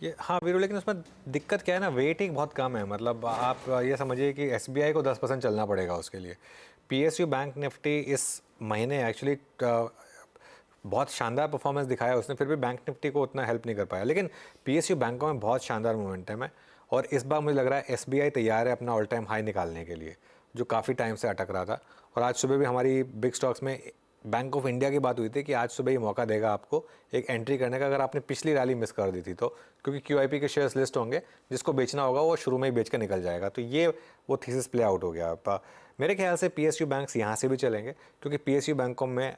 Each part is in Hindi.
ये हाँ वीरू, लेकिन उसमें दिक्कत क्या है ना, वेट ही बहुत कम है। मतलब आप ये समझिए कि एसबीआई को 10% चलना पड़ेगा उसके लिए। पीएसयू बैंक निफ्टी इस महीने एक्चुअली बहुत शानदार परफॉर्मेंस दिखाया उसने, फिर भी बैंक निफ्टी को उतना हेल्प नहीं कर पाया। लेकिन पीएसयू बैंकों में बहुत शानदार मोमेंटम है और इस बार मुझे लग रहा है एसबीआई तैयार है अपना ऑल टाइम हाई निकालने के लिए, जो काफ़ी टाइम से अटक रहा था। और आज सुबह भी हमारी बिग स्टॉक्स में बैंक ऑफ इंडिया की बात हुई थी कि आज सुबह ही मौका देगा आपको एक एंट्री करने का, अगर आपने पिछली रैली मिस कर दी थी तो, क्योंकि क्यूआईपी के शेयर्स लिस्ट होंगे, जिसको बेचना होगा वो शुरू में ही बेच के निकल जाएगा। तो ये वो थीसिस प्ले आउट हो गया। मेरे ख्याल से पीएसयू बैंक्स यहाँ से भी चलेंगे, क्योंकि पीएसयू बैंकों में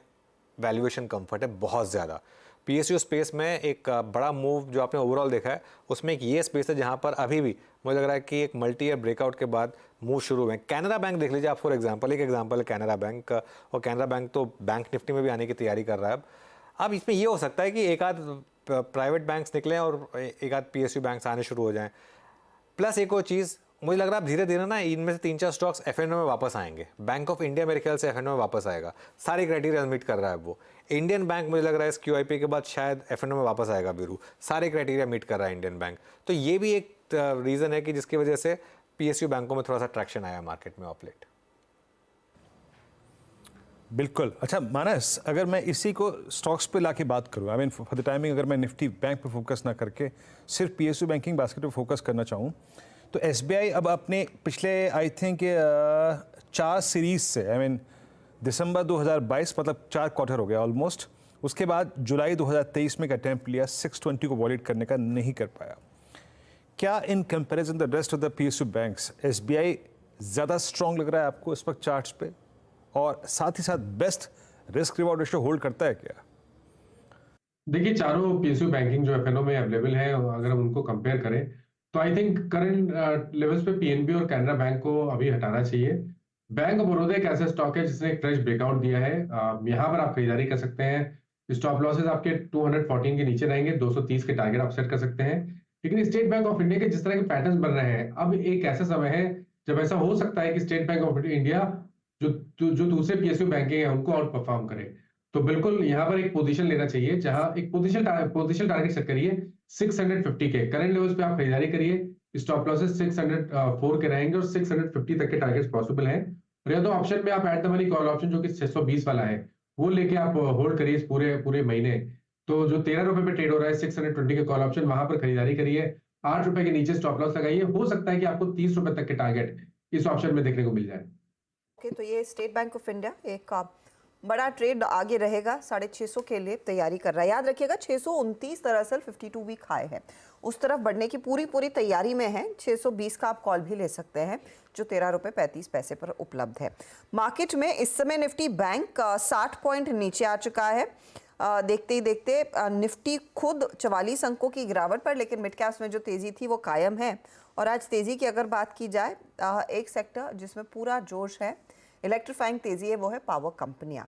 वैल्यूएशन कंफर्ट है बहुत ज़्यादा। पीएसयू स्पेस में एक बड़ा मूव जो आपने ओवरऑल देखा है उसमें एक ये स्पेस है जहाँ पर अभी भी मुझे लग रहा है कि एक मल्टी ईयर ब्रेकआउट के बाद मूव शुरू हुए। कैनरा बैंक देख लीजिए आप, फॉर एग्जांपल, एक एग्जांपल है कैनरा बैंक, और कैनरा बैंक तो बैंक निफ्टी में भी आने की तैयारी कर रहा है। अब इसमें ये हो सकता है कि एक आध प्राइवेट बैंक्स निकलें और एक आध पीएसयू बैंक्स आने शुरू हो जाएं। प्लस एक और चीज़ मुझे लग रहा है धीरे धीरे ना इनमें से 3-4 स्टॉक्स एफएनओ में वापस आएंगे। बैंक ऑफ इंडिया मेरे ख्याल से एफएनओ में वापस आएगा, सारे क्राइटेरिया मीट कर रहा है वो। इंडियन बैंक मुझे लग रहा है इस क्यूआईपी के बाद शायद एफएनओ में वापस आएगा बीरू, सारे क्राइटेरिया मीट कर रहा है इंडियन बैंक। तो ये भी एक रीज़न है कि जिसकी वजह से पीएसयू बैंकों में थोड़ा सा ट्रैक्शन आया मार्केट में ऑफ लेट। बिल्कुल। अच्छा मानस, अगर मैं इसी को स्टॉक्स पे लाके बात करूँ, I mean for the timing, अगर मैं निफ्टी बैंक पे फोकस ना करके सिर्फ पीएसयू बैंकिंग बास्केट पे फोकस करना चाहूँ, तो एसबीआई अब अपने पिछले आई थिंक 4 सीरीज से, आई मीन दिसंबर 2022, मतलब 4 क्वार्टर हो गया ऑलमोस्ट, उसके बाद जुलाई 2023 में एक अटैम्प्ट लिया 620 को वॉलिड करने का, नहीं कर पाया। क्या in comparison the rest of the PSU banks SBI ज़्यादा स्ट्रॉन्ग लग रहा है आपको इस वक्त चार्ट्स पे, और साथ ही साथ best risk reward ratio hold करता है क्या? देखिए, चारों पीएसयू बैंकिंग जो एफएनओ में अवेलेबल है, अगर हम उनको कंपेयर करें तो आई थिंक करंट लेवल्स पे पीएनबी और कैनरा बैंक को अभी हटाना चाहिए। बैंक ऑफ बड़ौदा एक ऐसा स्टॉक है जिसने एक फ्रेश ब्रेकआउट दिया है। यहाँ पर आप खरीदारी कर सकते हैं। स्टॉप लॉसेस आपके 214 के नीचे रहेंगे, 230 के टारगेट आप सेट कर सकते हैं। लेकिन स्टेट बैंक ऑफ इंडिया के जिस तरह के पैटर्न बन रहे हैं, अब एक ऐसा समय है जब ऐसा हो सकता है कि स्टेट बैंक ऑफ इंडिया जो जो दूसरे पीएसयू बैंकिंग है उनको आउट परफॉर्म करे। तो बिल्कुल यहाँ पर एक पोजीशन लेना चाहिए, जहां एक पोजीशन टारगेट सेट करिए 650 के करंट लेवल्स पे आप खरीदारी करिए। स्टॉप लॉसेस 604 के रहेंगे और 650 तक के टारगेट्स पॉसिबल हैं। और या तो ऑप्शन में आप at the money call option जो कि 620 वाला है वो लेके आप होल्ड करिए इस पूरे पूरे महीने। तो जो 13 रुपए पे ट्रेड हो रहा है 620 के कॉल ऑप्शन, वहां पर खरीदारी करिए। 8 रुपए के नीचे स्टॉप लॉस लगाइए, हो सकता है कि आपको 30 रुपए तक के टारगेट इस ऑप्शन में देखने को मिल जाए। ओके, तो ये स्टेट बैंक ऑफ इंडिया एक बड़ा ट्रेड आगे रहेगा, 650 के लिए तैयारी कर रहा है। याद रखिएगा 629 दरअसल 52 वीक हाई है, उस तरफ बढ़ने की पूरी तैयारी में है। 620 का आप कॉल भी ले सकते हैं जो 13 रुपये 35 पैसे पर उपलब्ध है। मार्केट में इस समय निफ्टी बैंक 60 पॉइंट नीचे आ चुका है। देखते ही देखते निफ्टी खुद 44 अंकों की गिरावट पर, लेकिन मिड कैप्स में जो तेज़ी थी वो कायम है। और आज तेज़ी की अगर बात की जाए, एक सेक्टर जिसमें पूरा जोश है, इलेक्ट्रीफाइंग तेजी है, वो है पावर कंपनियां।